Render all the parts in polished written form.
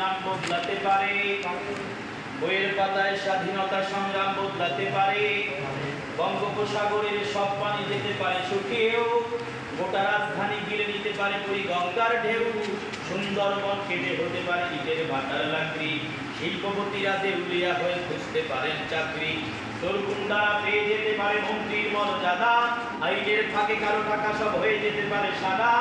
নাম বদলাতে পারে, বইয়ের পাতায় স্বাধীনতা সংগ্রাম বদলাতে পারে, বঙ্গোপসাগরের সব পানি যেতে পারে শুকিয়েও, গোটা রাজধানী গিলে নিতে পারে পুরী গঙ্গার ঢেউ, সুন্দরবন কেটে হতে পারে ইটের ভাটার লাকড়ি, শিল্পপতিরা দেউলিয়া হয়ে খুঁজতে পারেন চাকরি, তরুণরা পেয়ে যেতে পারে মন্ত্রীর মর্যাদা, আইনের ফাঁকে কারো টাকা সব হয়ে যেতে পারে সাদা।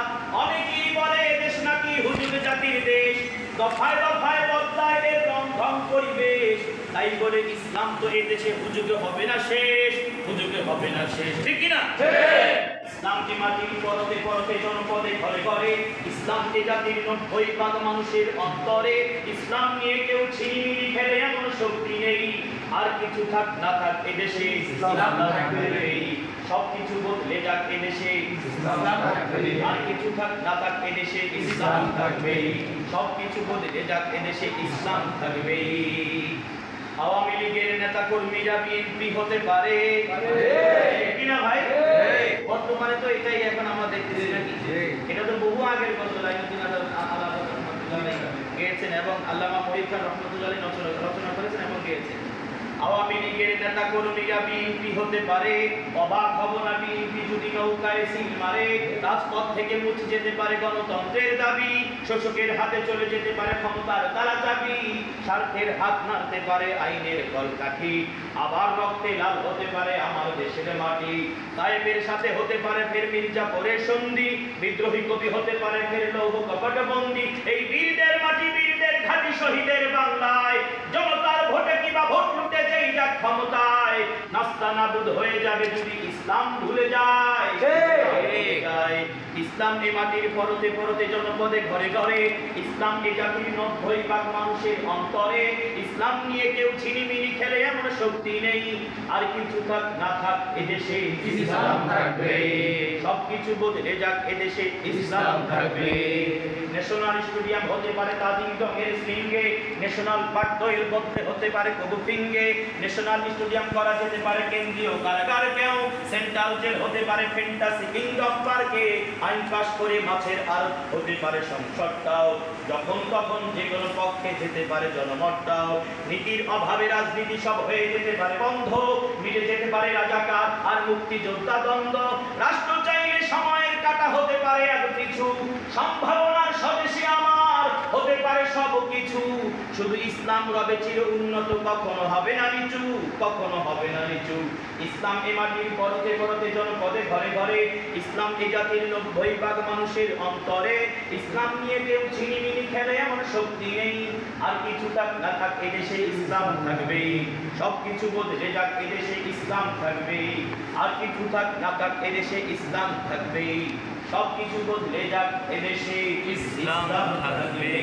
অনেকেই বলে দেশ নাকি হুজুগ জাতির দেশ, দফায় দফায় বদলায় এর রং ঢং পরিবেশ, তাই বলে ইসলাম তো এই দেশে হুজুগে হবে না শেষ, হুজুগে হবে না শেষ, ঠিক কি না? ইসলামকে মাটির পরতে পরতে জনপদে ঘরে ঘরে, ইসলামকে জাতির 90% মানুষের অন্তরে, ইসলাম নিয়ে কেউ ছিনিমিনি খেলে এমন শক্তি নেই, আর কিছু থাক না থাক এদেশে ইসলাম থাকবে, সবকিছু বদলে যাক এদেশে ইসলাম থাকবে, আর কিছু থাক না থাক এদেশে ইসলাম থাকবে, সবকিছু বদলে যাক এদেশে ইসলাম থাকবে। আওয়ামী লীগের নেতা কর্মীরা বিএনপি হতে পারে কিনা ভাই? বর্তমানে তো এটাই এখন আমরা দেখতেছি নাকি, এটা তো বহু আগের কথা। গেয়েছেন এবং আল্লামা মহিউদ্দিন খান রহমতুল্লাহ রচনা করেছেন এবং গেয়েছেন। আওয়ামী লীগের নেতা কর্মীরা বিএনপি হতে পারে, অবাক হব না বিএনপি যদি নৌকায় সিল মারে, রাজপথ থেকে মুছে যেতে পারে গণতন্ত্রের দাবি, শোষকের হাতে চলে যেতে পারে ক্ষমতার তালা চাবি, স্বার্থের হাত নাড়তে পারে আইনের কলকাঠি, আবার রক্তে লাল হতে পারে আমার দেশের মাটি, তায়েবের সাথে হতে পারে ফের মির্জাপুরের সন্ধি, বিদ্রোহী কবি হতে পারে ফের লৌহ কপট বন্দী, এই বীরদের মাটি বীরদের ঘাঁটি শহীদের বাংলায়, জনতার ভোটে কিবা ভোট লুটে যেই যাক ক্ষমতায়, নাস্তানাবুদ হয়ে যাবে যদি ইসলাম ভুলে যায়। ইসলাম এ মাটির পরতে পরতে জনপদে ঘরে ঘরে, ইসলাম এ জাতির 90% মানুষের অন্তরে, ইসলাম নিয়ে কেউ ছিনিমিনি খেলে এমন শক্তি নেই, আর কিছু থাক না থাক এদেশে ইসলাম থাকবে, সবকিছু বদলে যাক এদেশে ইসলাম থাকবে। ন্যাশনাল স্টেডিয়াম হতে পারে তাজিং ডংয়ের স্লিঙ্গে, ন্যাশনাল পার্ক দইল বদলে হতে পারে কবুফিঙ্গে, ন্যাশনাল স্টেডিয়াম করা যেতে পারে কেন্দ্রীয় কারাগারকেও, সেন্ট্রাল জেল হতে পারে ফ্যান্টাসি কিংডম পার্কে, আইন পাশ করে মাছের আড়ত হতে পারে সংসদটাও, যখন তখন যে কোনো পক্ষে যেতে পারে জনমতটাও, নীতির অভাবে রাজনীতি সব হয়ে যেতে পারে বন্ধ, মিলে যেতে পারে রাজাকার আর মুক্তিযোদ্ধা দ্বন্দ্ব, রাষ্ট্র চাইলে সময়ের কাটা হতে পারে এত কিছু, সম্ভাবনার স্বদেশে আমার হতে পারে সব কিছু, শুধু ইসলাম রবে চির উন্নত, কখনো হবে না নিচু, কখনো হবে না নিচু। ইসলাম এ মাটির পরতে পরতে জনপদে ঘরে ঘরে, ইসলাম এ জাতির 90% মানুষের অন্তরে, ইসলাম নিয়ে কেউ ছিনিমিনি খেলে এমন শক্তি নেই, আর কিছু থাক না থাক এদেশে ইসলাম থাকবে, সবকিছু বদলে যাক এদেশে ইসলাম থাকবে, আর কিছু থাক না থাক এদেশে ইসলাম থাকবে, সবকিছু বদলে যাক এদেশে ইসলাম থাকবে।